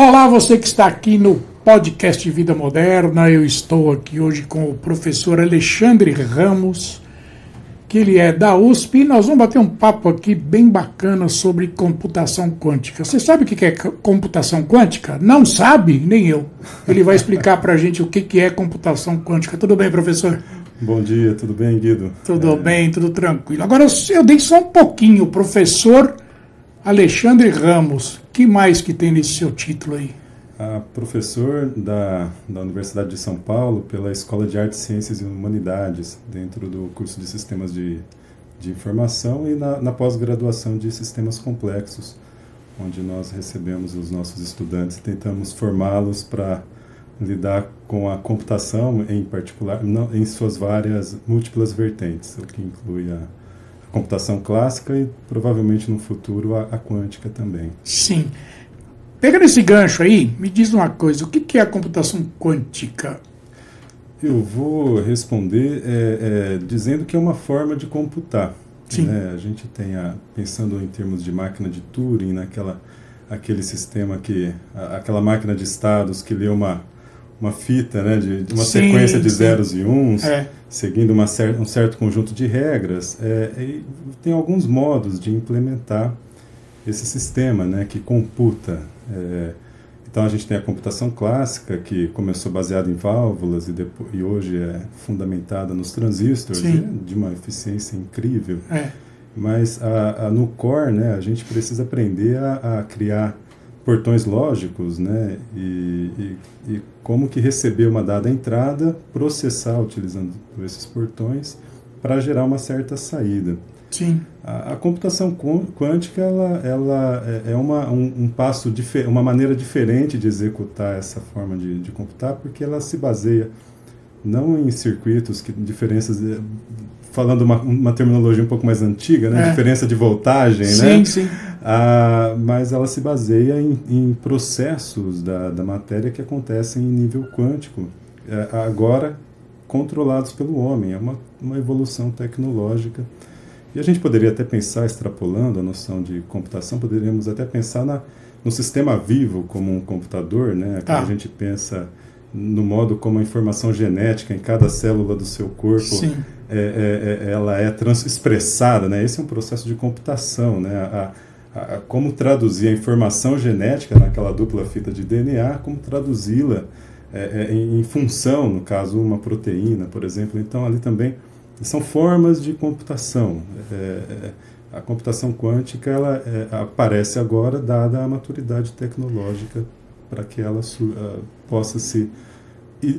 Olá, você que está aqui no podcast Vida Moderna. Eu estou aqui hoje com o professor Alexandre Ramos, que ele é da USP, e nós vamos bater um papo aqui bem bacana sobre computação quântica. Você sabe o que é computação quântica? Não sabe? Nem eu. Ele vai explicar para a gente o que é computação quântica. Tudo bem, professor? Bom dia, tudo bem, Guido? Tudo bem, tudo tranquilo. Agora, eu dei só um pouquinho, professor Alexandre Ramos. Que mais que tem nesse seu título aí? Professor da Universidade de São Paulo pela Escola de Artes, Ciências e Humanidades, dentro do curso de Sistemas de Informação e na pós-graduação de Sistemas Complexos, onde nós recebemos os nossos estudantes e tentamos formá-los para lidar com a computação, em particular, em suas várias múltiplas vertentes, o que inclui a computação clássica e provavelmente no futuro a quântica também. Sim. Pegando esse gancho aí, me diz uma coisa, o que é a computação quântica? Eu vou responder dizendo que é uma forma de computar. Sim. Né? A gente tem, pensando em termos de máquina de Turing, aquele sistema aquela máquina de estados que lê uma fita, né, de uma sequência de zeros e uns, seguindo um certo conjunto de regras, e tem alguns modos de implementar esse sistema, né, que computa. Então a gente tem a computação clássica, que começou baseada em válvulas e hoje é fundamentada nos transistores, de uma eficiência incrível. Mas no core, né, a gente precisa aprender a criar portões lógicos, né, e como que receber uma dada entrada, processar utilizando esses portões para gerar uma certa saída. Sim. A computação quântica ela é um passo uma maneira diferente de executar essa forma de computar, porque ela se baseia não em circuitos diferenças, falando uma terminologia um pouco mais antiga, né, diferença de voltagem, né? Sim. Mas ela se baseia em processos da matéria que acontecem em nível quântico, agora controlados pelo homem. É uma evolução tecnológica. E a gente poderia até pensar, extrapolando a noção de computação, poderíamos até pensar no sistema vivo como um computador, né? A gente pensa no modo como a informação genética em cada célula do seu corpo ela é expressada, né? Esse é um processo de computação, né? Como traduzir a informação genética naquela dupla fita de DNA, como traduzi-la em função, no caso, uma proteína, por exemplo. Então, ali também são formas de computação. A computação quântica ela aparece agora, dada a maturidade tecnológica, para que ela possa se,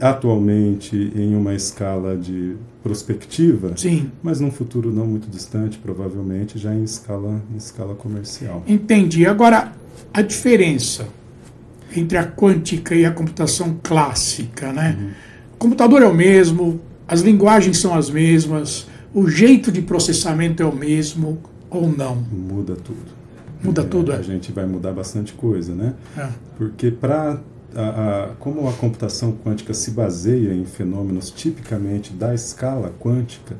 atualmente, em uma escala de prospectiva, mas num futuro não muito distante, provavelmente, já em escala comercial. Entendi. Agora, a diferença entre a quântica e a computação clássica, né? O computador é o mesmo, as linguagens são as mesmas, o jeito de processamento é o mesmo ou não? Muda tudo. Muda tudo, A gente vai mudar bastante coisa, né? Porque como a computação quântica se baseia em fenômenos tipicamente da escala quântica,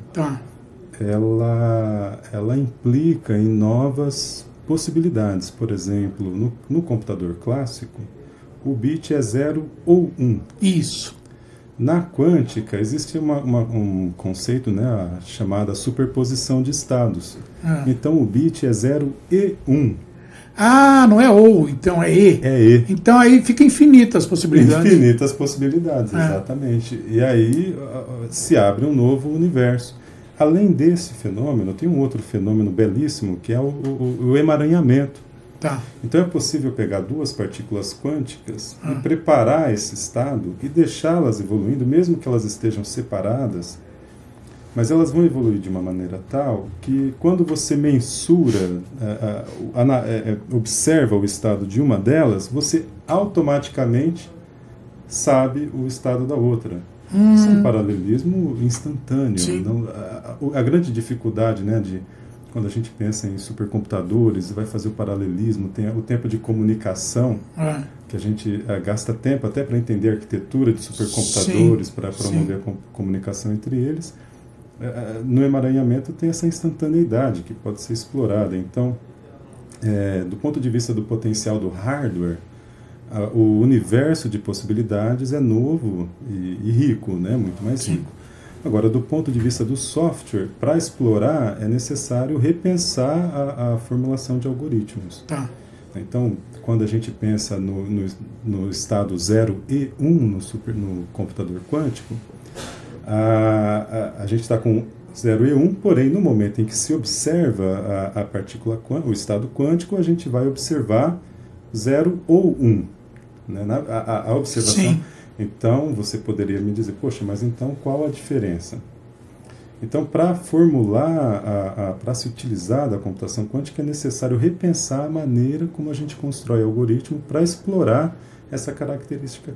ela implica em novas possibilidades. Por exemplo, no computador clássico, o bit é 0 ou 1. Isso. Na quântica, existe um conceito, né, chamada superposição de estados. Então, o bit é 0 e 1. Não é ou, então é e. É e. Então, aí fica infinitas possibilidades. Infinitas possibilidades, exatamente. E aí se abre um novo universo. Além desse fenômeno, tem um outro fenômeno belíssimo, que é o emaranhamento. Então é possível pegar duas partículas quânticas e preparar esse estado e deixá-las evoluindo, mesmo que elas estejam separadas, mas elas vão evoluir de uma maneira tal que, quando você mensura, observa o estado de uma delas, você automaticamente sabe o estado da outra. Isso é um paralelismo instantâneo. Então, a grande dificuldade, né, quando a gente pensa em supercomputadores, vai fazer o paralelismo, tem o tempo de comunicação, que a gente gasta tempo até para entender a arquitetura de supercomputadores, para promover a comunicação entre eles. No emaranhamento tem essa instantaneidade que pode ser explorada. Então, do ponto de vista do potencial do hardware, o universo de possibilidades é novo e rico, né? Muito mais rico. Agora, do ponto de vista do software, para explorar é necessário repensar a formulação de algoritmos. Tá. Então, quando a gente pensa no estado 0 e 1 no computador quântico, a gente está com 0 e 1, porém, no momento em que se observa a partícula, o estado quântico, a gente vai observar 0 ou 1. Né? A observação. Sim. Então, você poderia me dizer, poxa, mas então qual a diferença? Então, para formular, para se utilizar da computação quântica, é necessário repensar a maneira como a gente constrói algoritmo para explorar essa característica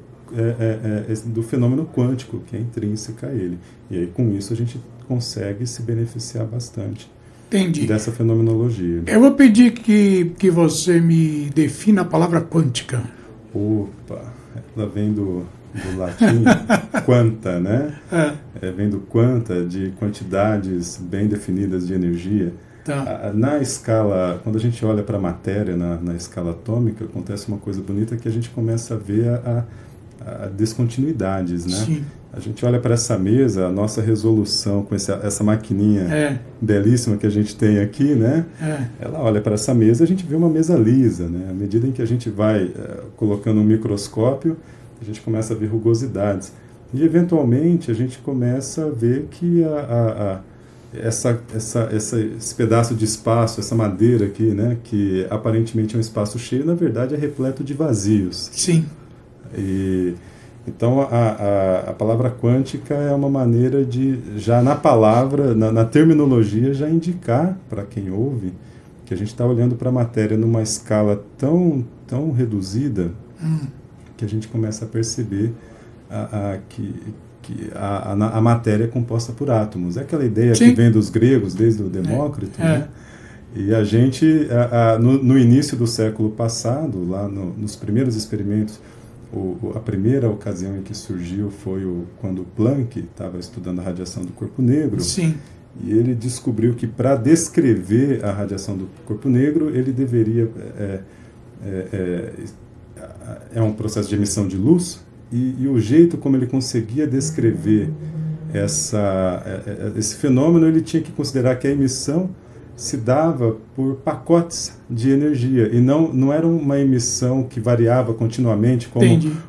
do fenômeno quântico, que é intrínseca a ele. E aí, com isso, a gente consegue se beneficiar bastante. Entendi. Dessa fenomenologia. Eu vou pedir que você me defina a palavra quântica. Opa, ela vem do latim quanta, né? Vem do quanta, de quantidades bem definidas de energia. Tá. Na escala, quando a gente olha para a matéria na escala atômica, acontece uma coisa bonita que a gente começa a ver a descontinuidades, né? Sim. A gente olha para essa mesa, a nossa resolução com essa maquininha belíssima que a gente tem aqui, né? Ela olha para essa mesa, a gente vê uma mesa lisa, né? À medida em que a gente vai colocando um microscópio, a gente começa a ver rugosidades. E, eventualmente, a gente começa a ver que esse pedaço de espaço, essa madeira aqui, né? Que aparentemente é um espaço cheio, na verdade é repleto de vazios. Sim. Então, a palavra quântica é uma maneira de, já na palavra, na terminologia, já indicar para quem ouve que a gente está olhando para a matéria numa escala tão reduzida que a gente começa a perceber que a matéria é composta por átomos. É aquela ideia Sim. que vem dos gregos, desde o Demócrito, né? E a gente, no início do século passado, lá nos primeiros experimentos, a primeira ocasião em que surgiu foi quando Planck estava estudando a radiação do corpo negro. Sim. E ele descobriu que, para descrever a radiação do corpo negro, ele deveria... É um processo de emissão de luz, e o jeito como ele conseguia descrever esse fenômeno, ele tinha que considerar que a emissão se dava por pacotes de energia, e não era uma emissão que variava continuamente,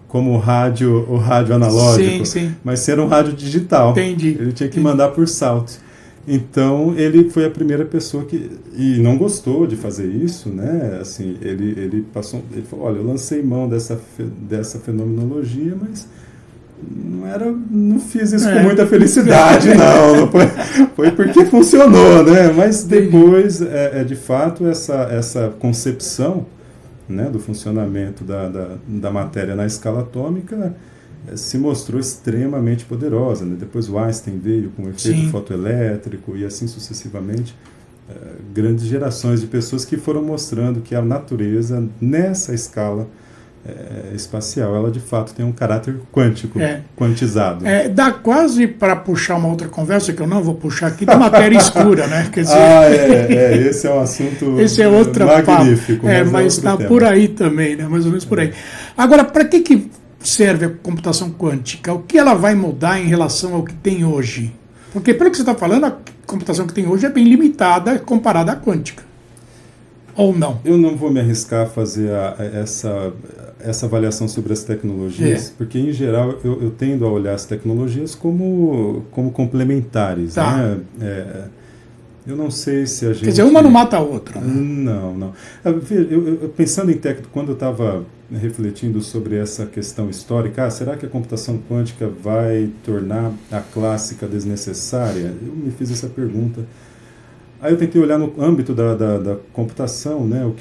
como o rádio analógico, sim. mas era um rádio digital. Entendi. Ele tinha que mandar por saltos. Então, ele foi a primeira pessoa e não gostou de fazer isso, né? Assim, ele falou, olha, eu lancei mão dessa fenomenologia, mas não fiz isso com muita felicidade, não foi porque funcionou, né? Mas depois, de fato, essa concepção, né, do funcionamento da matéria na escala atômica se mostrou extremamente poderosa, né? Depois o Einstein veio com o efeito fotoelétrico e assim sucessivamente, grandes gerações de pessoas que foram mostrando que a natureza, nessa escala espacial, ela de fato tem um caráter quântico, quantizado. Dá quase para puxar uma outra conversa, que eu não vou puxar aqui, de matéria escura, né? Quer dizer, esse é um assunto esse é outra magnífico. Mas está por aí também, né? Mais ou menos por aí. Agora, para que serve a computação quântica? O que ela vai mudar em relação ao que tem hoje? Porque, pelo que você está falando, a computação que tem hoje é bem limitada comparada à quântica. Ou não? Eu não vou me arriscar a fazer essa avaliação sobre as tecnologias, porque, em geral, eu tendo a olhar as tecnologias como complementares. Tá. Né? Eu não sei se a gente... Quer dizer, uma não mata a outra. Né? Não. Eu pensando em técnico, quando eu estava refletindo sobre essa questão histórica, será que a computação quântica vai tornar a clássica desnecessária? Eu me fiz essa pergunta. Aí eu tentei olhar no âmbito da computação, né?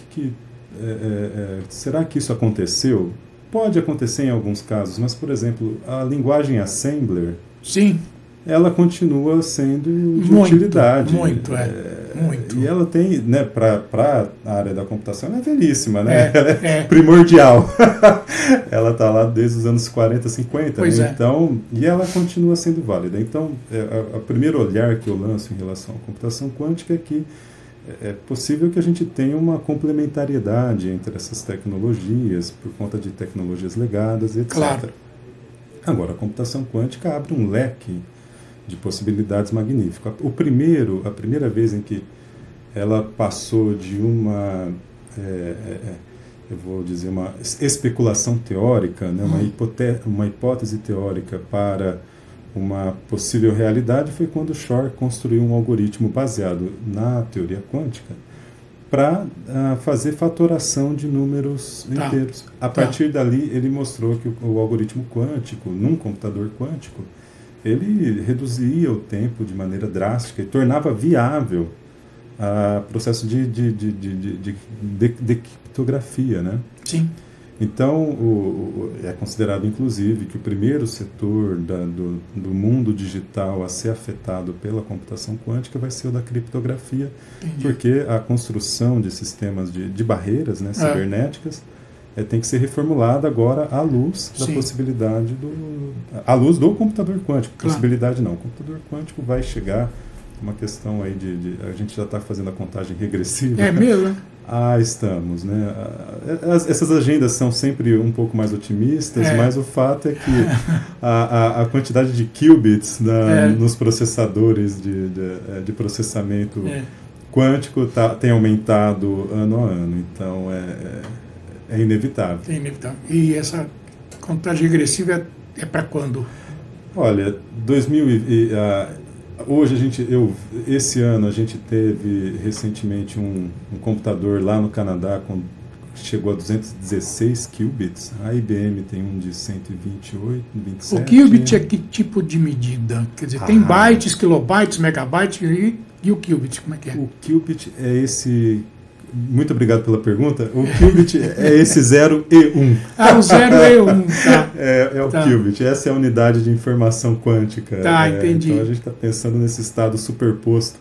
Será que isso aconteceu? Pode acontecer em alguns casos, mas, por exemplo, a linguagem Assembler... Sim. Ela continua sendo de utilidade. Muito. E ela tem, né, para a área da computação, ela é velhíssima, né? Ela é primordial. Ela está lá desde os anos 40, 50. Pois né? Então, e ela continua sendo válida. Então, o primeiro olhar que eu lanço em relação à computação quântica é que é possível que a gente tenha uma complementariedade entre essas tecnologias, por conta de tecnologias legadas, etc. Claro. Agora, a computação quântica abre um leque de possibilidades magnífico. A primeira vez em que ela passou de uma, eu vou dizer, uma especulação teórica, né, uma hipótese teórica para uma possível realidade, foi quando Shor construiu um algoritmo baseado na teoria quântica para fazer fatoração de números inteiros. A partir dali, ele mostrou que o algoritmo quântico, num computador quântico, ele reduzia o tempo de maneira drástica e tornava viável o processo de criptografia, né? Sim. Então, é considerado, inclusive, que o primeiro setor do mundo digital a ser afetado pela computação quântica vai ser o da criptografia. Entendi. Porque a construção de sistemas de barreiras, né, cibernéticas tem que ser reformulada agora à luz da possibilidade à luz do computador quântico. Claro. Possibilidade não. O computador quântico vai chegar, uma questão aí a gente já está fazendo a contagem regressiva. É mesmo? Estamos, né? Essas agendas são sempre um pouco mais otimistas, mas o fato é que a quantidade de qubits nos processadores de processamento quântico tem aumentado ano a ano, então é inevitável. É inevitável. E essa contagem regressiva é para quando? Olha, hoje esse ano a gente teve recentemente um computador lá no Canadá que chegou a 216 qubits. A IBM tem um de 128, 27. O qubit é que tipo de medida? Quer dizer, tem bytes, kilobytes, megabytes e o qubit, como é que é? O qubit é esse... Muito obrigado pela pergunta. O qubit é esse 0 e 1. O 0 e 1, tá. É o qubit. Essa é a unidade de informação quântica. Entendi. Então a gente está pensando nesse estado superposto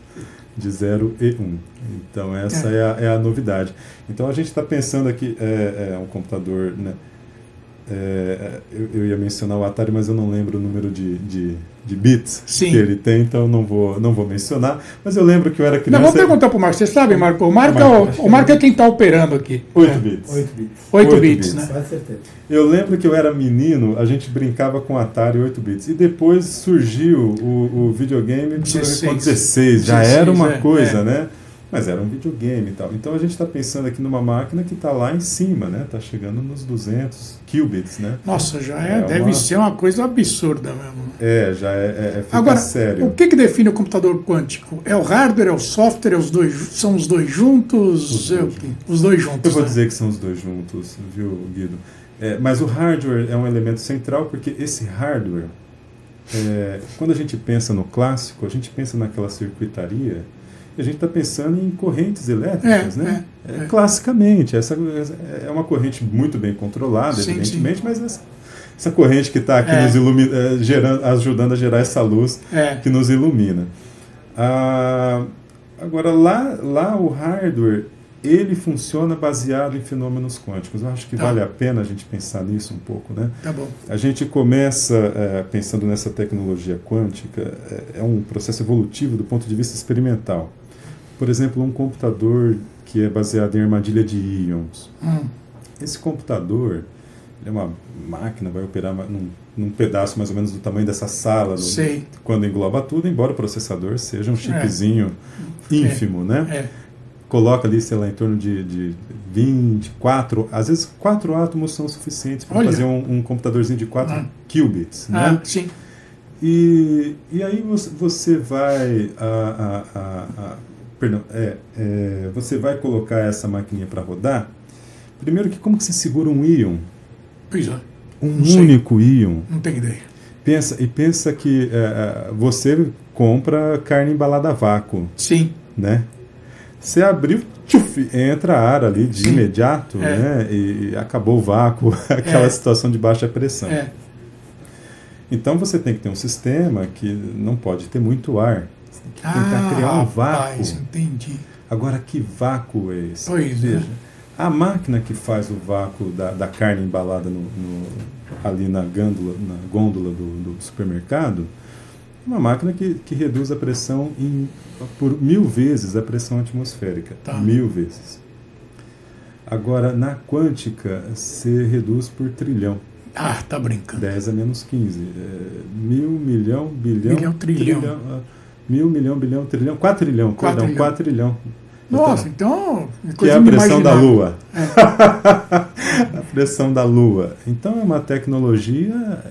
de 0 e 1. Então essa é a novidade. Então a gente está pensando aqui, um computador, né? Eu ia mencionar o Atari, mas eu não lembro o número de bits que ele tem, então não vou mencionar. Mas eu lembro que eu era criança... Não, vamos perguntar para o Marco. Você sabe, Marco? O Marco é quem está operando aqui. 8 bits. 8 bits, né? Com certeza. Eu lembro que eu era menino, a gente brincava com Atari 8 bits. E depois surgiu o videogame com 16. Já era uma coisa, né? Mas era um videogame e tal. Então a gente está pensando aqui numa máquina que está lá em cima, né? Está chegando nos 200 qubits, né? Nossa, deve ser uma coisa absurda mesmo. Fica agora, sério. O que define o computador quântico? É o hardware, é o software, são os dois juntos? Os dois juntos. Eu vou dizer que são os dois juntos, viu, Guido? Mas o hardware é um elemento central, porque esse hardware, quando a gente pensa no clássico, a gente pensa naquela circuitaria, e a gente está pensando em correntes elétricas, né? Classicamente, essa é uma corrente muito bem controlada, evidentemente, mas essa corrente que está aqui nos ajudando a gerar essa luz que nos ilumina. Agora, lá o hardware, ele funciona baseado em fenômenos quânticos. Eu acho que vale a pena a gente pensar nisso um pouco, né? Tá bom. A gente começa pensando nessa tecnologia quântica, é um processo evolutivo do ponto de vista experimental. Por exemplo, um computador que é baseado em armadilha de íons. Esse computador é uma máquina, vai operar num pedaço mais ou menos do tamanho dessa sala, quando engloba tudo, embora o processador seja um chipzinho ínfimo, né? Coloca ali, sei lá, em torno de 24, às vezes 4 átomos são suficientes para fazer um computadorzinho de 4 qubits, né? Sim. E aí você vai você vai colocar essa maquininha para rodar. Primeiro, como que você segura um íon? Pois é. Um único íon. Não tenho ideia. Pensa que você compra carne embalada a vácuo. Sim. Né? Você abriu, entra ar ali de imediato, né? E acabou o vácuo, aquela situação de baixa pressão. Então você tem que ter um sistema que não pode ter muito ar. Você tem que tentar criar um vácuo. Entendi. Agora, que vácuo é esse? Veja, a máquina que faz o vácuo da carne embalada ali na gôndola do supermercado, Uma máquina que reduz a pressão por 1000 vezes a pressão atmosférica. Tá. 1000 vezes. Agora, na quântica, você reduz por trilhão. Ah, tá brincando. 10 a menos 15. 1000, milhão, bilhão, Milhão, trilhão. 1000, milhão, bilhão, trilhão, 4 trilhão, perdão, 4 trilhão. Nossa, então... Que é a pressão da Lua. A pressão da Lua. Então é uma tecnologia,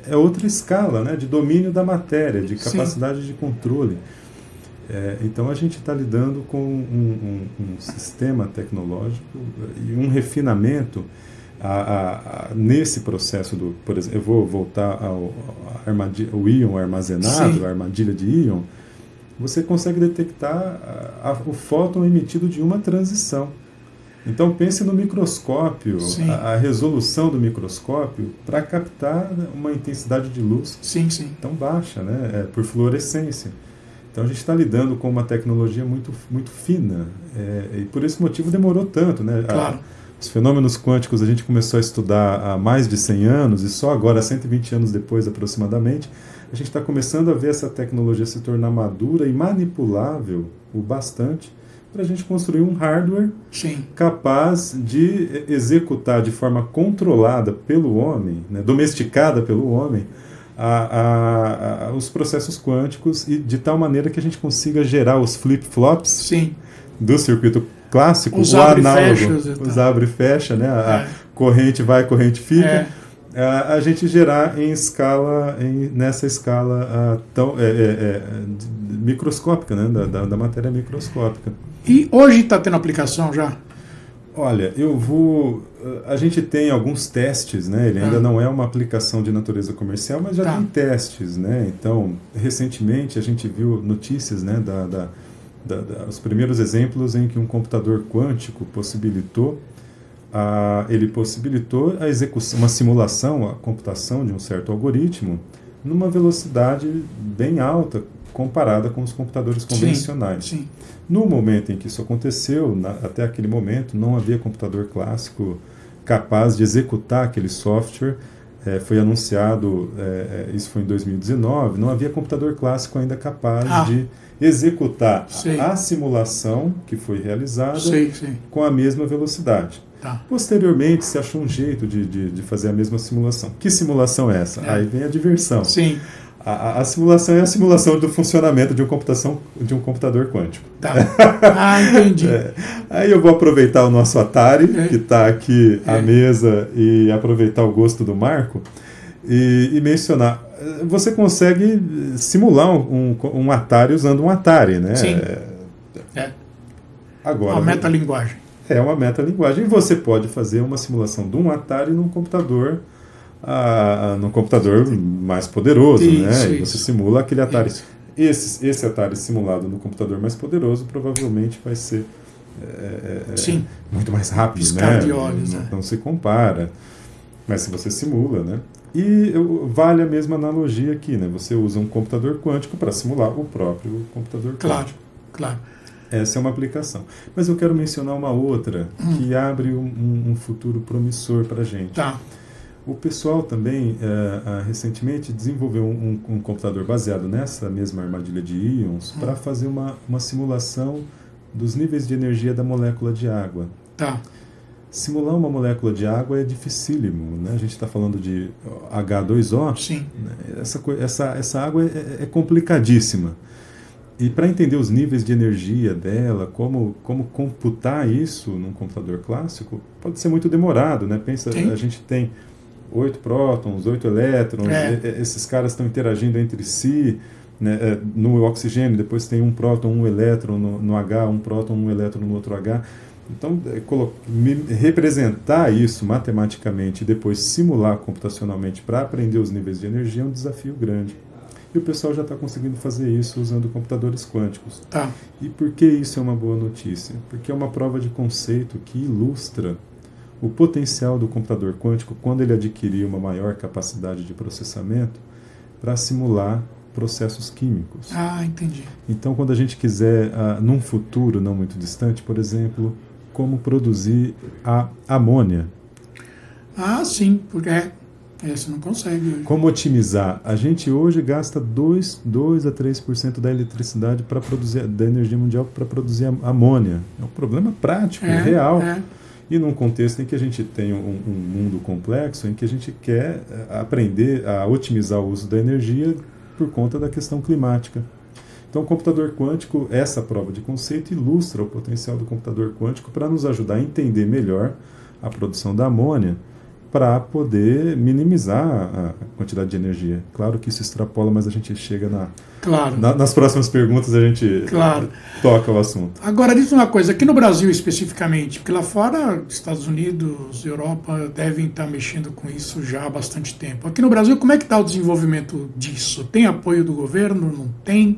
é outra escala, né, de domínio da matéria, de capacidade de controle. Então a gente está lidando com um sistema tecnológico e um refinamento nesse processo por exemplo, eu vou voltar ao íon armazenado, a armadilha de íon. Você consegue detectar o fóton emitido de uma transição. Então pense no microscópio, a resolução do microscópio para captar uma intensidade de luz tão baixa, né, por fluorescência. Então a gente está lidando com uma tecnologia muito, muito fina, e por esse motivo demorou tanto, né? Claro. Os fenômenos quânticos a gente começou a estudar há mais de 100 anos, e só agora, 120 anos depois aproximadamente, a gente está começando a ver essa tecnologia se tornar madura e manipulável o bastante para a gente construir um hardware capaz de executar de forma controlada pelo homem, né, domesticada pelo homem, os processos quânticos, e de tal maneira que a gente consiga gerar os flip-flops do circuito clássico, os o análogo, os abre e fecha, né? A corrente vai, corrente fica. A gente gerar em escala, nessa escala tão microscópica, né? Da matéria microscópica. E hoje está tendo aplicação já? Olha, a gente tem alguns testes, né? Ele ainda não é uma aplicação de natureza comercial, mas já tem testes, né? Então, recentemente a gente viu notícias, né? Os primeiros exemplos em que um computador quântico possibilitou a execução, uma simulação, a computação de um certo algoritmo numa velocidade bem alta comparada com os computadores convencionais. No momento em que isso aconteceu, até aquele momento, não havia computador clássico capaz de executar aquele software. Foi anunciado, isso foi em 2019, não havia computador clássico ainda capaz de executar a simulação que foi realizada com a mesma velocidade. Posteriormente, se achou um jeito de fazer a mesma simulação. Que simulação é essa? Aí vem a diversão. A simulação é a simulação do funcionamento de um computador quântico. Entendi. Aí eu vou aproveitar o nosso Atari, que está aqui à mesa, e aproveitar o gosto do Marco, e mencionar. Você consegue simular um Atari usando um Atari, né? Agora, uma metalinguagem. É uma metalinguagem. E você pode fazer uma simulação de um Atari num computador mais poderoso, né? E você simula aquele Atari. Esse Atari simulado no computador mais poderoso provavelmente vai ser muito mais rápido, piscar de olhos, não se compara. Mas se você simula, né? E vale a mesma analogia aqui, né? Você usa um computador quântico para simular o próprio computador quântico. Claro. Essa é uma aplicação. Mas eu quero mencionar uma outra que abre um futuro promissor para a gente. O pessoal também, recentemente, desenvolveu um computador baseado nessa mesma armadilha de íons para fazer uma simulação dos níveis de energia da molécula de água. Simular uma molécula de água é dificílimo, né? A gente está falando de H2O. Né? Essa água é complicadíssima. E para entender os níveis de energia dela, como computar isso num computador clássico, pode ser muito demorado, né? Pensa, a gente tem 8 prótons, 8 elétrons, esses caras estão interagindo entre si, né? No oxigênio, depois tem um próton, um elétron no H, um próton, um elétron no outro H. Então, representar isso matematicamente e depois simular computacionalmente para aprender os níveis de energia é um desafio grande. E o pessoal já está conseguindo fazer isso usando computadores quânticos. E por que isso é uma boa notícia? Porque é uma prova de conceito que ilustra o potencial do computador quântico quando ele adquirir uma maior capacidade de processamento para simular processos químicos. Entendi. Então, quando a gente quiser, num futuro não muito distante, por exemplo, como produzir a amônia. Sim, porque Esse não consegue. Como otimizar? A gente hoje gasta 2 a 3% da eletricidade para produzir, da energia mundial para produzir amônia. É um problema prático, real. E num contexto em que a gente tem um mundo complexo, em que a gente quer aprender a otimizar o uso da energia por conta da questão climática. Então, o computador quântico, essa prova de conceito, ilustra o potencial do computador quântico para nos ajudar a entender melhor a produção da amônia, para poder minimizar a quantidade de energia. Claro que isso extrapola, mas a gente chega nas próximas perguntas, a gente toca o assunto. Agora, diz uma coisa, aqui no Brasil especificamente, porque lá fora, Estados Unidos, Europa, devem estar mexendo com isso já há bastante tempo. Aqui no Brasil, como é que está o desenvolvimento disso? Tem apoio do governo? Não tem?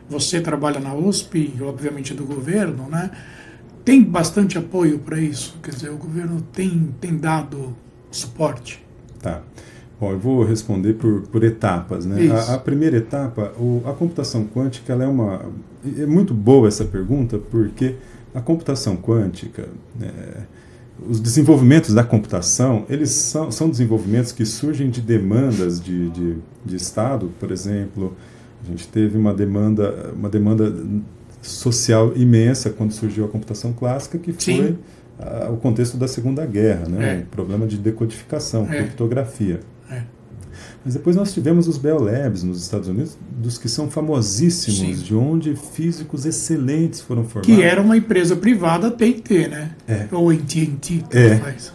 Você trabalha na USP, obviamente do governo, né? Tem bastante apoio para isso? Quer dizer, o governo tem dado suporte? Tá. Bom, eu vou responder por etapas, né? A primeira etapa, a computação quântica, ela é muito boa essa pergunta, porque a computação quântica, os desenvolvimentos da computação, eles são desenvolvimentos que surgem de demandas de Estado. Por exemplo, a gente teve uma demanda social imensa quando surgiu a computação clássica, que foi o contexto da Segunda Guerra, né? O problema de decodificação, criptografia. Mas depois nós tivemos os Bell Labs nos Estados Unidos, dos que são famosíssimos, de onde físicos excelentes foram formados. Que era uma empresa privada, AT&T, né? Ou AT&T, faz.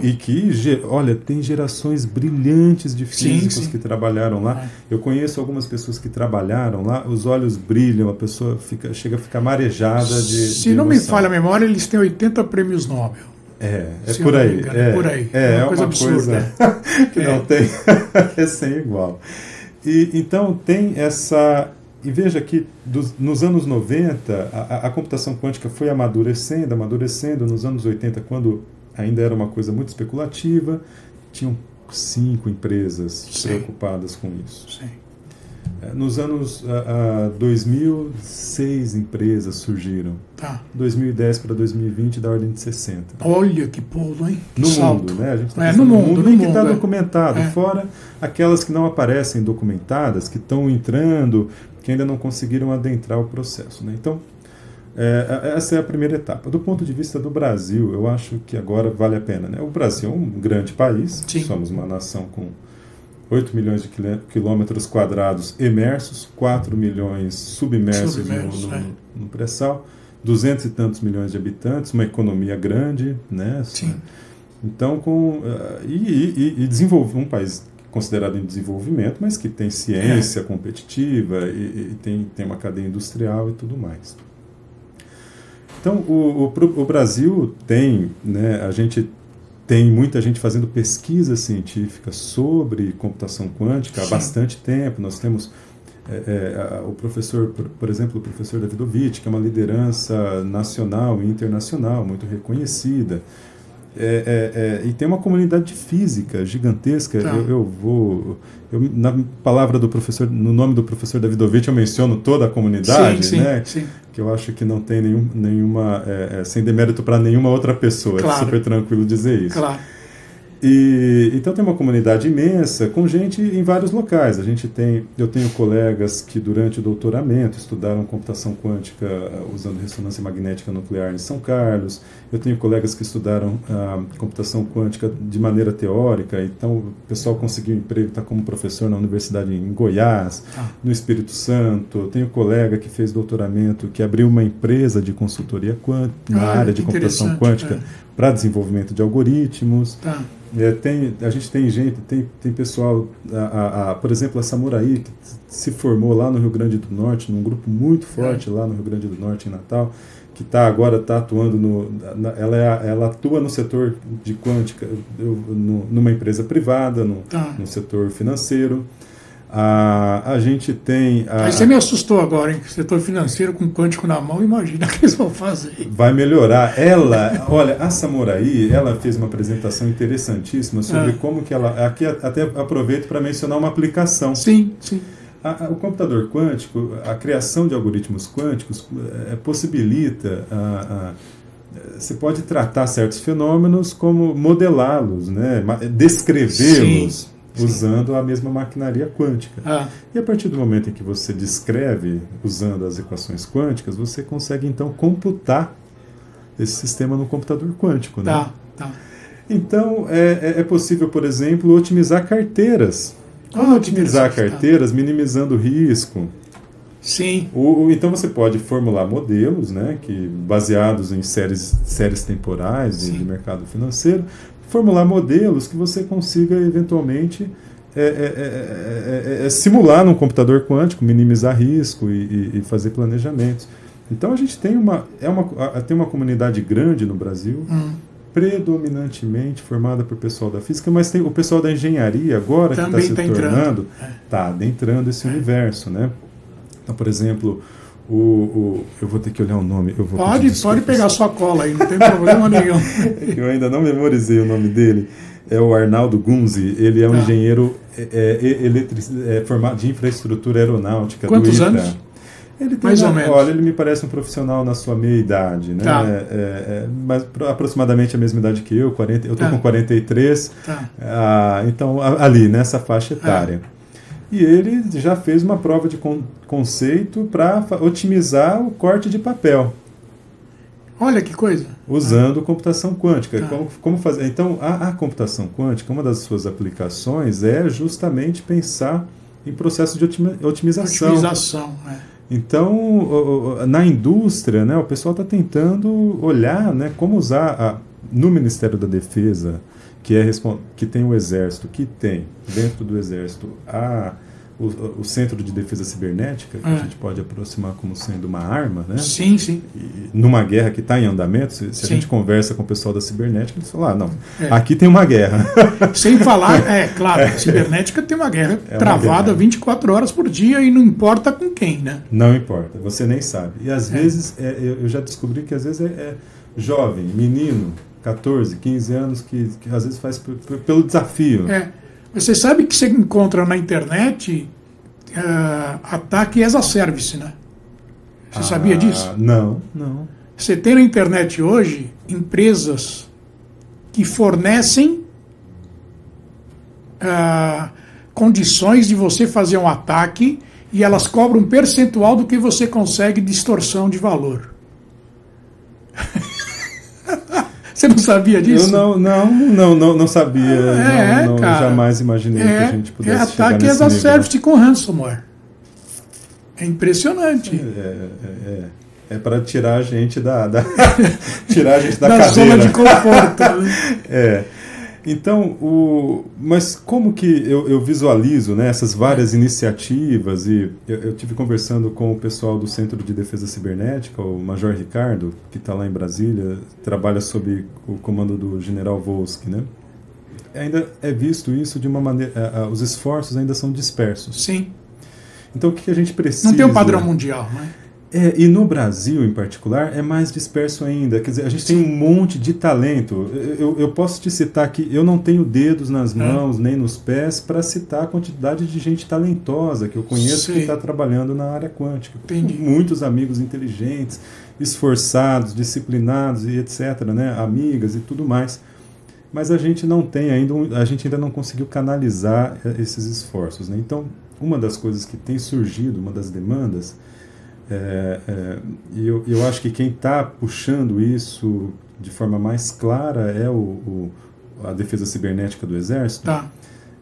E que, olha, tem gerações brilhantes de físicos que trabalharam lá. Eu conheço algumas pessoas que trabalharam lá, os olhos brilham, a pessoa chega a ficar marejada Se não me falha a memória, eles têm 80 prêmios Nobel. Por aí. Por aí. É uma coisa absurda. Que não tem, é sem igual. E então tem essa... E veja que nos anos 90, a computação quântica foi amadurecendo. Nos anos 80, quando ainda era uma coisa muito especulativa, tinham 5 empresas preocupadas com isso. Nos anos 2000, 6 empresas surgiram. 2010 para 2020, da ordem de 60. Olha que pulo, hein? No mundo, né? A gente está no mundo que está documentado. Fora aquelas que não aparecem documentadas, que estão entrando, que ainda não conseguiram adentrar o processo, né? Então, essa é a primeira etapa. Do ponto de vista do Brasil, eu acho que agora vale a pena, né? O Brasil é um grande país. Somos uma nação com 8 milhões de quilômetros quadrados emersos, 4 milhões submersos no pré-sal, 200 e tantos milhões de habitantes, uma economia grande, né? Então, um país considerado em desenvolvimento, mas que tem ciência competitiva e tem uma cadeia industrial e tudo mais. Então, o Brasil tem, né, a gente tem muita gente fazendo pesquisa científica sobre computação quântica há bastante tempo. Nós temos o professor, por exemplo, o professor Davidovich, que é uma liderança nacional e internacional muito reconhecida. E tem uma comunidade de física gigantesca. Na palavra do professor, no nome do professor Davidovich, eu menciono toda a comunidade, né? Que eu acho que não tem nenhuma sem demérito para nenhuma outra pessoa. É super tranquilo dizer isso. Então tem uma comunidade imensa, com gente em vários locais. Eu tenho colegas que durante o doutoramento estudaram computação quântica usando ressonância magnética nuclear em São Carlos. Eu tenho colegas que estudaram computação quântica de maneira teórica. Então o pessoal conseguiu emprego, está como professor na universidade em Goiás, no Espírito Santo. Eu tenho colega que fez doutoramento, que abriu uma empresa de consultoria quântica, na área de computação quântica para desenvolvimento de algoritmos. A gente tem pessoal, por exemplo, a Samurai, que se formou lá no Rio Grande do Norte, num grupo muito forte lá no Rio Grande do Norte, em Natal, que agora está atuando ela atua no setor de quântica, numa empresa privada, no setor financeiro. A gente tem... Aí você me assustou agora, hein? Setor financeiro com quântico na mão, imagina o que eles vão fazer. Vai melhorar. Olha, a Samurai, ela fez uma apresentação interessantíssima sobre como que ela... Aqui até aproveito para mencionar uma aplicação. Sim. O computador quântico, a criação de algoritmos quânticos possibilita você pode tratar certos fenômenos como modelá-los, né? Descrevê-los usando a mesma maquinaria quântica. E a partir do momento em que você descreve usando as equações quânticas, você consegue então computar esse sistema no computador quântico, né? Então, é possível, por exemplo, otimizar carteiras. Como otimizar carteiras, minimizando o risco. Sim. Então você pode formular modelos, né, baseados em séries temporais de mercado financeiro, formular modelos que você consiga eventualmente simular num computador quântico, minimizar risco e fazer planejamentos. Então a gente tem uma comunidade grande no Brasil, predominantemente formada por pessoal da física, mas tem o pessoal da engenharia agora também que está se tornando, está adentrando esse universo, né? Então, por exemplo, eu vou ter que olhar o nome. Pode pegar sua cola aí, não tem problema nenhum. Eu ainda não memorizei o nome dele. É o Arnaldo Gunzi. Ele é um engenheiro formado de infraestrutura aeronáutica. Quantos anos? Ele tem mais ou menos. Olha, ele me parece um profissional na sua meia-idade, né? Mas aproximadamente a mesma idade que eu. Eu estou com 43. Então, ali, nessa faixa etária. E ele já fez uma prova de conceito para otimizar o corte de papel. Olha que coisa. Usando computação quântica. Como fazer? Então, a computação quântica, uma das suas aplicações é justamente pensar em processo de otimização. Então, na indústria, né, o pessoal está tentando olhar, né, como usar no Ministério da Defesa, que tem o Exército, que tem dentro do Exército o Centro de Defesa Cibernética, que a gente pode aproximar como sendo uma arma, né? Sim, sim. E numa guerra que está em andamento, se a gente conversa com o pessoal da cibernética, eles falam, aqui tem uma guerra. Sem falar, claro, a cibernética tem uma guerra travada 24 horas por dia e não importa com quem, né? Não importa, você nem sabe. E às vezes, eu já descobri que às vezes é jovem, menino, 14, 15 anos, que às vezes faz pelo desafio. Você sabe que você encontra na internet ataque as a service, né? Você sabia disso? Não. Você tem na internet hoje empresas que fornecem condições de você fazer um ataque e elas cobram um percentual do que você consegue de distorção de valor. Você não sabia disso? Eu não sabia. Cara, jamais imaginei que a gente pudesse chegar nesse nível. É ataque as a service com ransomware. É impressionante. É para tirar a gente tirar a gente da cadeira. Zona de conforto. Né? Então, mas como que eu visualizo, né, essas várias iniciativas, e eu tive conversando com o pessoal do Centro de Defesa Cibernética, o Major Ricardo, que está lá em Brasília, trabalha sob o comando do General Volsky, né? Ainda é visto isso de uma maneira, os esforços ainda são dispersos. Sim. Então o que a gente precisa... Não tem um padrão mundial, né? E no Brasil, em particular, é mais disperso ainda. Quer dizer, a gente tem um monte de talento. Eu posso te citar que eu não tenho dedos nas mãos, nem nos pés, para citar a quantidade de gente talentosa que eu conheço que está trabalhando na área quântica. Entendi. Muitos amigos inteligentes, esforçados, disciplinados e etc., né? Amigas e tudo mais. Mas a gente não tem ainda, a gente ainda não conseguiu canalizar esses esforços, né? Então, uma das coisas que tem surgido, uma das demandas... E eu acho que quem está puxando isso de forma mais clara é a defesa cibernética do Exército.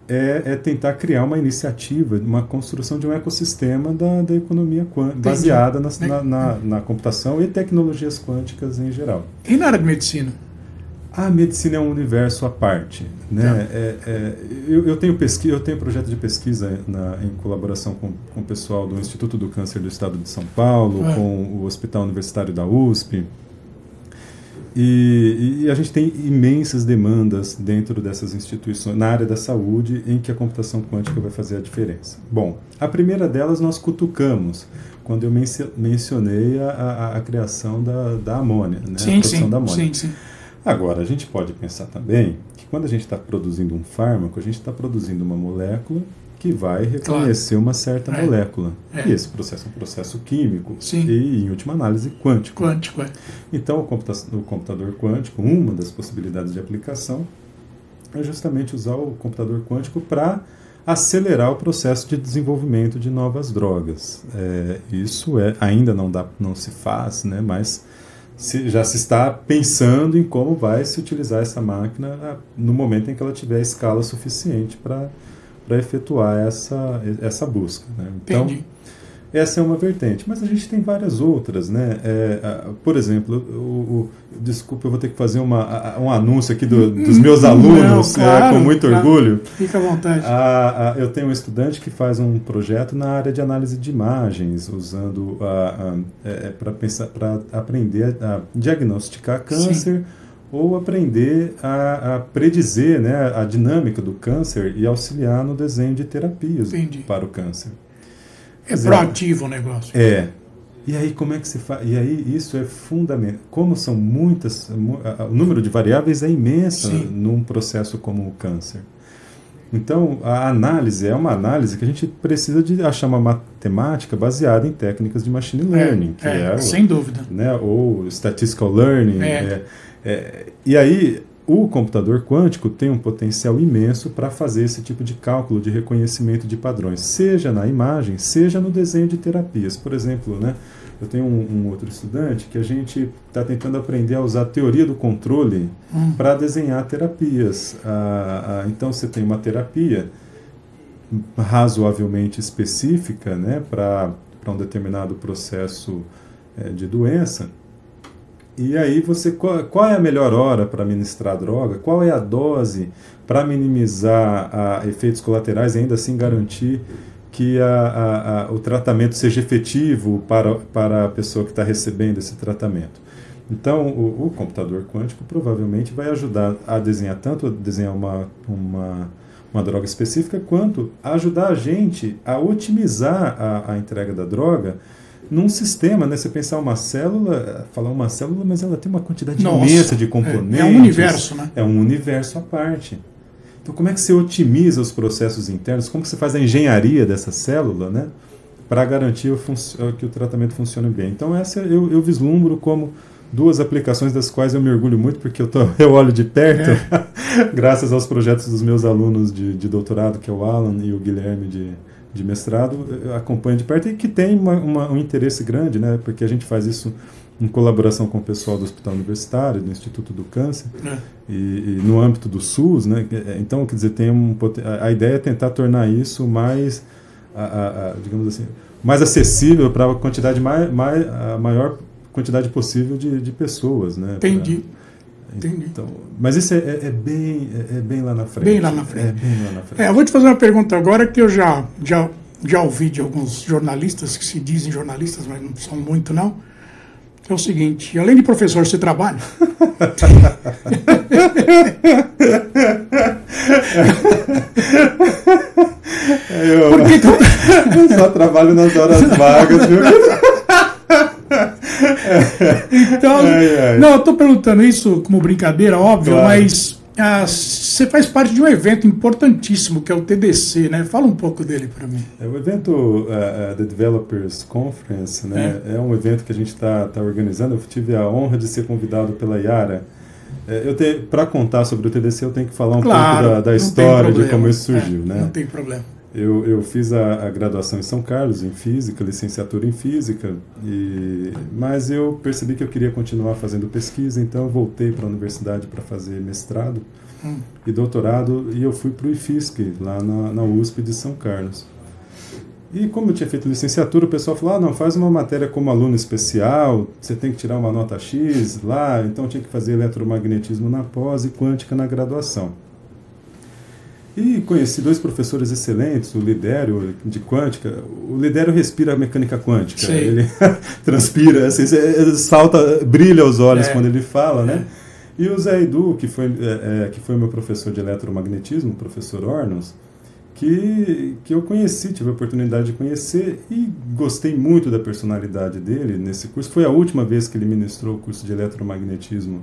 É tentar criar uma iniciativa, uma construção de um ecossistema da economia quântica, baseada na computação e tecnologias quânticas em geral. E na área de medicina? A medicina é um universo à parte, né? Eu tenho projeto de pesquisa em colaboração com o pessoal do Instituto do Câncer do Estado de São Paulo, com o Hospital Universitário da USP, e a gente tem imensas demandas dentro dessas instituições, na área da saúde, em que a computação quântica vai fazer a diferença. Bom, a primeira delas nós cutucamos, quando eu mencionei a criação da amônia, né? A produção da amônia. Sim. Agora, a gente pode pensar também que quando a gente está produzindo um fármaco, a gente está produzindo uma molécula que vai reconhecer uma certa molécula. E esse processo é um processo químico e, em última análise, quântico. Então, o computador quântico, uma das possibilidades de aplicação é justamente usar o computador quântico para acelerar o processo de desenvolvimento de novas drogas. Isso ainda não se faz, né, mas já se está pensando em como vai se utilizar essa máquina no momento em que ela tiver escala suficiente para efetuar essa busca. Né? Então, essa é uma vertente, mas a gente tem várias outras, né? Por exemplo, desculpa, eu vou ter que fazer um anúncio aqui dos meus alunos, com muito orgulho. Fica à vontade. Eu tenho um estudante que faz um projeto na área de análise de imagens, usando para aprender a diagnosticar câncer ou aprender a predizer, né, a dinâmica do câncer e auxiliar no desenho de terapias para o câncer. É proativo o negócio. E aí, como é que se faz? E aí, isso é fundamental. Como são muitas... O número de variáveis é imenso num processo como o câncer. Então, a análise é uma análise que a gente precisa de achar uma matemática baseada em técnicas de machine learning. Sem dúvida. Né, ou statistical learning. E aí... O computador quântico tem um potencial imenso para fazer esse tipo de cálculo de reconhecimento de padrões, seja na imagem, seja no desenho de terapias. Por exemplo, né, eu tenho um outro estudante que a gente está tentando aprender a usar a teoria do controle para desenhar terapias. Então, você tem uma terapia razoavelmente específica, né, para um determinado processo de doença. E aí qual é a melhor hora para administrar a droga? Qual é a dose para minimizar efeitos colaterais e ainda assim garantir que o tratamento seja efetivo para a pessoa que está recebendo esse tratamento? Então, o computador quântico provavelmente vai ajudar a desenhar uma droga específica, quanto a ajudar a gente a otimizar a entrega da droga num sistema, né? Você pensar falar uma célula, mas ela tem uma quantidade imensa de componentes. É um universo, né? É um universo à parte. Então, como é que você otimiza os processos internos? Como que você faz a engenharia dessa célula, né? Para garantir que o tratamento funcione bem. Então, essa eu vislumbro como duas aplicações das quais eu me orgulho muito, porque eu olho de perto, graças aos projetos dos meus alunos de doutorado, que é o Alan e o Guilherme de mestrado, eu acompanho de perto e que tem um interesse grande, né, porque a gente faz isso em colaboração com o pessoal do Hospital Universitário, do Instituto do Câncer, e no âmbito do SUS, né, então, quer dizer, a ideia é tentar tornar isso mais, digamos assim, mais acessível para a maior quantidade possível de pessoas, né. Entendi. Então, mas isso é bem lá na frente. Bem lá na frente. Eu vou te fazer uma pergunta agora que eu já ouvi de alguns jornalistas que se dizem jornalistas, mas não são muito não. Que é o seguinte: além de professor, você trabalha? Eu só trabalho nas horas vagas, viu? Então, não, eu estou perguntando isso como brincadeira, óbvio, mas você faz parte de um evento importantíssimo que é o TDC, né? Fala um pouco dele para mim. O evento The Developers Conference, né? É um evento que a gente está organizando. Eu tive a honra de ser convidado pela Yara. Para contar sobre o TDC, eu tenho que falar um pouco da história de como isso surgiu, né? Não tem problema. Eu fiz a graduação em São Carlos, em Física, licenciatura em Física, mas eu percebi que eu queria continuar fazendo pesquisa, então eu voltei para a universidade para fazer mestrado e doutorado, e eu fui para o IFISC, lá na USP de São Carlos. E como eu tinha feito licenciatura, o pessoal falou, não, faz uma matéria como aluno especial, você tem que tirar uma nota X lá, então eu tinha que fazer eletromagnetismo na pós e quântica na graduação. E conheci dois professores excelentes, o Lidério, de quântica. O Lidério respira a mecânica quântica. Sim. Ele transpira, assim, brilha os olhos quando ele fala, né? E o Zé Edu, que foi o meu professor de eletromagnetismo, o professor Ornos, que eu conheci, tive a oportunidade de conhecer e gostei muito da personalidade dele nesse curso. Foi a última vez que ele ministrou o curso de eletromagnetismo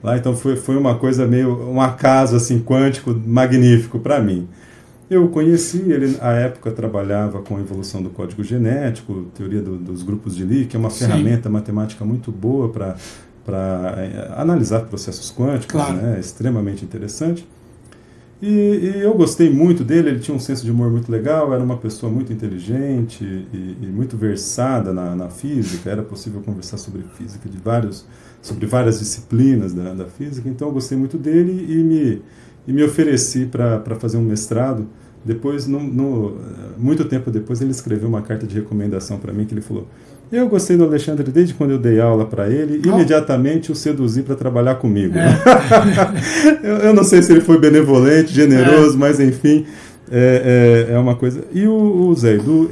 lá, então foi uma coisa meio, um acaso assim, quântico magnífico para mim. Eu o conheci, ele à época trabalhava com a evolução do código genético, teoria dos grupos de Lie, que é uma ferramenta matemática muito boa para analisar processos quânticos, claro. Né? Extremamente interessante. E eu gostei muito dele, ele tinha um senso de humor muito legal, era uma pessoa muito inteligente e muito versada na física, era possível conversar sobre física sobre várias disciplinas da física, então eu gostei muito dele e me ofereci para fazer um mestrado. Depois, muito tempo depois, ele escreveu uma carta de recomendação para mim, que ele falou: eu gostei do Alexandre desde quando eu dei aula para ele, imediatamente o seduzi para trabalhar comigo. Eu não sei se ele foi benevolente, generoso, mas enfim, é uma coisa. E o Zé Edu,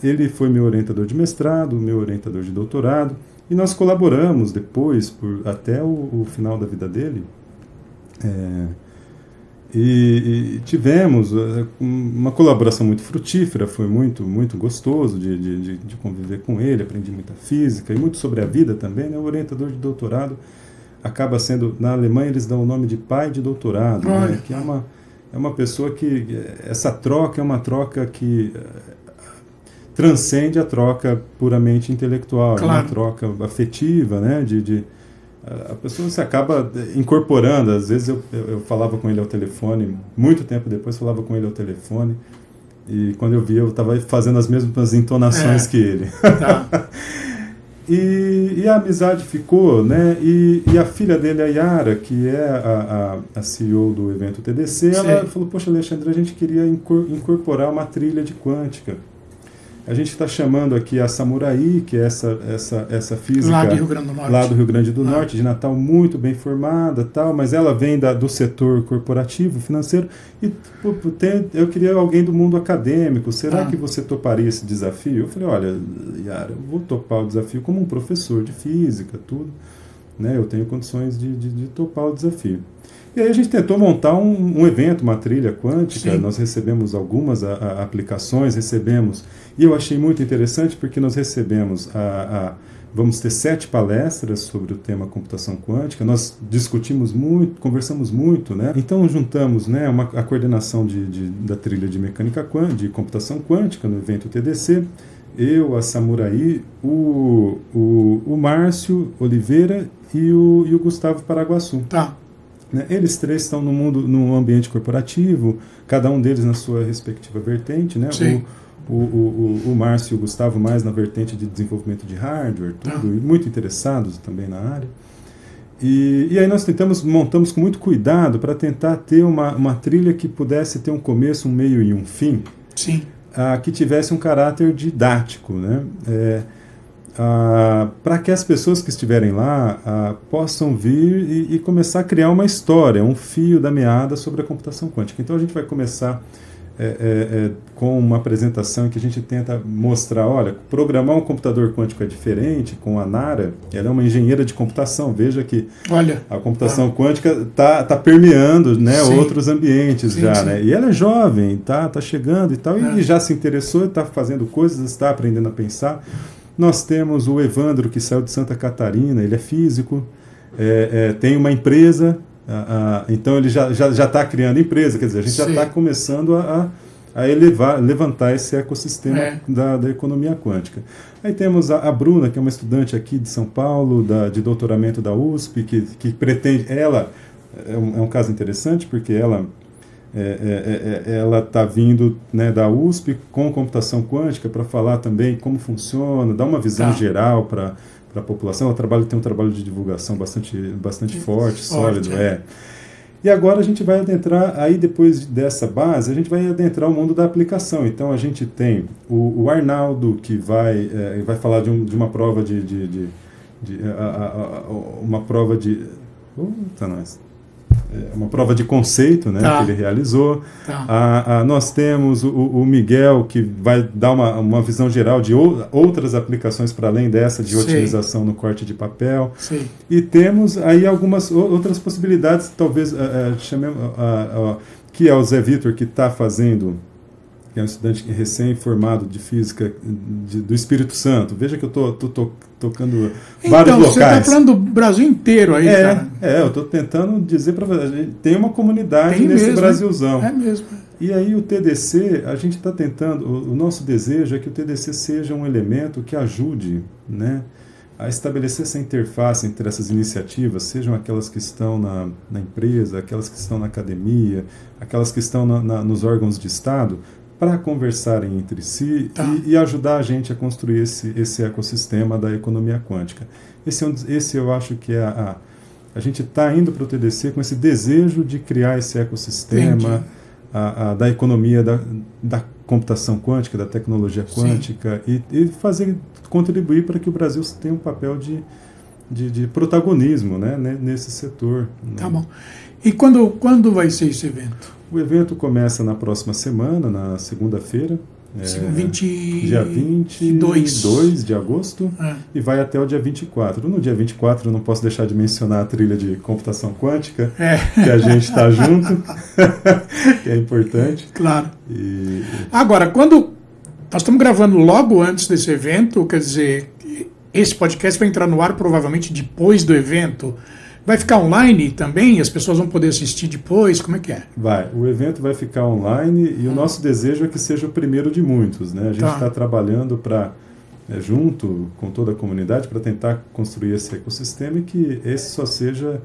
ele foi meu orientador de mestrado, meu orientador de doutorado, e nós colaboramos depois, até o final da vida dele. E tivemos uma colaboração muito frutífera, foi muito, muito gostoso de conviver com ele, aprendi muita física e muito sobre a vida também, né? O orientador de doutorado acaba sendo, na Alemanha eles dão o nome de pai de doutorado, né? Que é uma pessoa que, essa troca é uma troca que transcende a troca puramente intelectual, claro. É uma troca afetiva, né? A pessoa se acaba incorporando. Às vezes eu falava com ele ao telefone, muito tempo depois falava com ele ao telefone, e quando eu via eu estava fazendo as mesmas entonações que ele. Tá. E a amizade ficou, né? E a filha dele, a Yara, que é a CEO do evento TDC, ela falou: poxa, Alexandre, a gente queria incorporar uma trilha de quântica. A gente está chamando aqui a Samurai, que é essa física lá do Rio Grande do Norte, lá do Rio Grande do Norte, de Natal, muito bem formada, tal, mas ela vem do setor corporativo, financeiro, e eu queria alguém do mundo acadêmico. Será que você toparia esse desafio? Eu falei: olha, Yara, eu vou topar o desafio como um professor de física, tudo, né? Eu tenho condições de topar o desafio. E aí a gente tentou montar um evento, uma trilha quântica. Sim. Nós recebemos algumas aplicações, e eu achei muito interessante porque nós recebemos, vamos ter 7 palestras sobre o tema computação quântica, nós discutimos muito, conversamos muito, né? Então juntamos, né, a coordenação da trilha de mecânica quântica, de computação quântica no evento TDC, eu, a Samurai, o Márcio Oliveira e o Gustavo Paraguaçu. Tá. Eles 3 estão no ambiente corporativo, cada um deles na sua respectiva vertente, né? Sim. O Márcio e o Gustavo mais na vertente de desenvolvimento de hardware, tudo, e muito interessados também na área. E aí nós montamos com muito cuidado para tentar ter uma trilha que pudesse ter um começo, um meio e um fim. Sim. Que tivesse um caráter didático, né? Para que as pessoas que estiverem lá possam vir e começar a criar uma história, um fio da meada sobre a computação quântica. Então a gente vai começar com uma apresentação em que a gente tenta mostrar: olha, programar um computador quântico é diferente. Com a Nara, ela é uma engenheira de computação. Veja que a computação quântica está permeando, né, outros ambientes. Sim, já, né? E ela é jovem, tá chegando e tal, e já se interessou, está fazendo coisas, está aprendendo a pensar. Nós temos o Evandro, que saiu de Santa Catarina, ele é físico, tem uma empresa, então ele já está criando empresa, quer dizer, a gente já está começando a levantar esse ecossistema da economia quântica. Aí temos a Bruna, que é uma estudante aqui de São Paulo, de doutoramento da USP, que pretende, ela é um caso interessante, porque ela está vindo, né, da USP com computação quântica para falar também como funciona, dar uma visão geral para a população. Ela tem um trabalho de divulgação bastante forte, sólido. E agora a gente vai adentrar, aí depois dessa base, a gente vai adentrar o mundo da aplicação. Então a gente tem o Arnaldo, que vai falar de uma prova uma prova de... uma prova de conceito, né, que ele realizou. Nós temos o Miguel, que vai dar uma visão geral de outras aplicações para além dessa de otimização no corte de papel. Sim. E temos aí algumas outras possibilidades, talvez chamemos, que é o Zé Vitor, que está fazendo que é um estudante recém-formado de física do Espírito Santo. Veja que eu estou tocando vários locais. Você está falando do Brasil inteiro aí, cara. Eu estou tentando dizer para você, tem uma comunidade nesse mesmo, Brasilzão. É mesmo. E aí o TDC, a gente está tentando, o nosso desejo é que o TDC seja um elemento que ajude, né, a estabelecer essa interface entre essas iniciativas, sejam aquelas que estão na empresa, aquelas que estão na academia, aquelas que estão nos órgãos de Estado, para conversarem entre si e ajudar a gente a construir esse ecossistema da economia quântica. Esse eu acho que é a gente está indo para o TDC com esse desejo de criar esse ecossistema da economia da computação quântica, da tecnologia quântica e contribuir para que o Brasil tenha um papel de protagonismo, né, nesse setor. Tá bom. E quando vai ser esse evento? O evento começa na próxima semana, na segunda-feira, dia 22 de agosto, e vai até o dia 24. No dia 24 eu não posso deixar de mencionar a trilha de computação quântica, que a gente está junto, que é importante. Claro. Agora, quando nós estamos gravando logo antes desse evento, quer dizer, esse podcast vai entrar no ar provavelmente depois do evento. Vai ficar online também? As pessoas vão poder assistir depois? Como é que é? Vai. O evento vai ficar online e o nosso desejo é que seja o primeiro de muitos, né? A gente está trabalhando junto com toda a comunidade para tentar construir esse ecossistema e que esse só seja...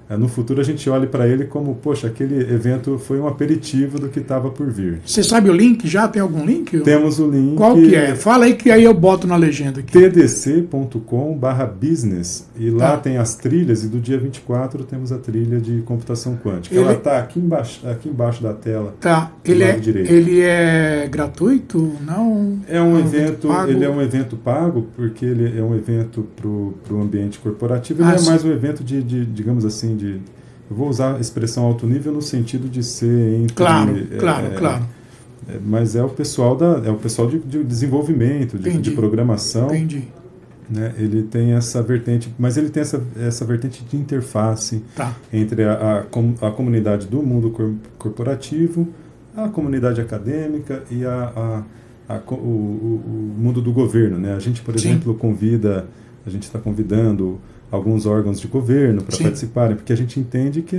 No futuro a gente olhe para ele como, poxa, aquele evento foi um aperitivo do que estava por vir. Você sabe o link já? Tem algum link? Temos o link. Qual que é? Fala aí que aí eu boto na legenda aqui. tdc.com/business e lá tem as trilhas e do dia 24 temos a trilha de computação quântica. Ela está aqui embaixo da tela. Tá. Ele é gratuito? Não? É um evento, ele é um evento pago porque ele é um evento para o ambiente corporativo. Ele é mais um evento de digamos assim, eu vou usar a expressão alto nível no sentido de ser entre... Claro. Mas é o pessoal de desenvolvimento, de programação. Entendi. Né? Ele tem essa vertente, mas ele tem essa vertente de interface entre a comunidade do mundo corporativo, a comunidade acadêmica e o mundo do governo. Né? A gente, por exemplo, a gente está convidando alguns órgãos de governo para participarem, porque a gente entende que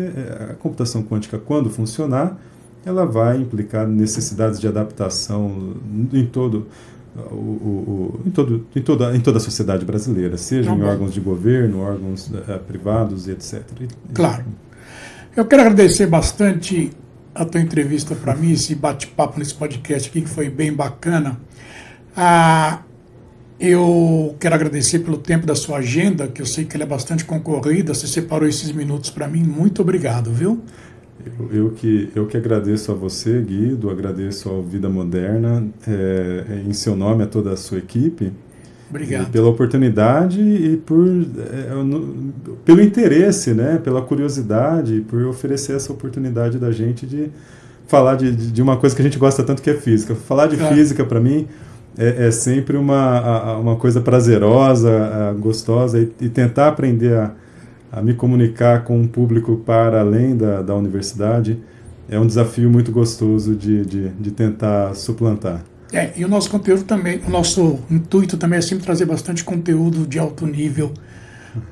a computação quântica, quando funcionar, ela vai implicar necessidades de adaptação em toda a sociedade brasileira, seja em órgãos de governo, órgãos privados e etc. Claro. Eu quero agradecer bastante a tua entrevista para mim, esse bate-papo nesse podcast aqui, que foi bem bacana. Eu quero agradecer pelo tempo da sua agenda, que eu sei que ela é bastante concorrida. Você separou esses minutos para mim. Muito obrigado, viu? Eu que agradeço a você, Guido, agradeço ao Vida Moderna, em seu nome a toda a sua equipe. Obrigado. Pela oportunidade e pelo interesse, né, pela curiosidade, por oferecer essa oportunidade da gente de falar de uma coisa que a gente gosta tanto, que é física. Falar de física, para mim, é sempre uma coisa prazerosa, gostosa, e tentar aprender a me comunicar com um público para além da universidade é um desafio muito gostoso de tentar suplantar. E o nosso conteúdo também, o nosso intuito também é sempre trazer bastante conteúdo de alto nível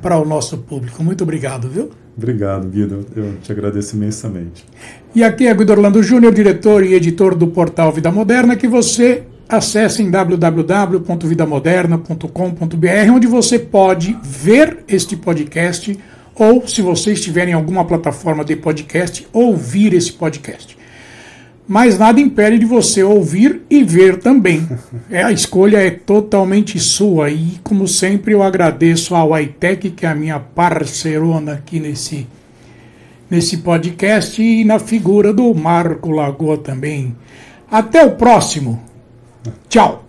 para o nosso público. Muito obrigado, viu? Obrigado, Guido. Eu te agradeço imensamente. E aqui é Guido Orlando Júnior, diretor e editor do portal Vida Moderna, que você acesse em www.vidamoderna.com.br, onde você pode ver este podcast ou, se você estiver em alguma plataforma de podcast, ouvir esse podcast. Mas nada impede de você ouvir e ver também. A escolha é totalmente sua. E, como sempre, eu agradeço ao iTech, que é a minha parceirona aqui nesse podcast, e na figura do Marco Lagoa também. Até o próximo. Tchau.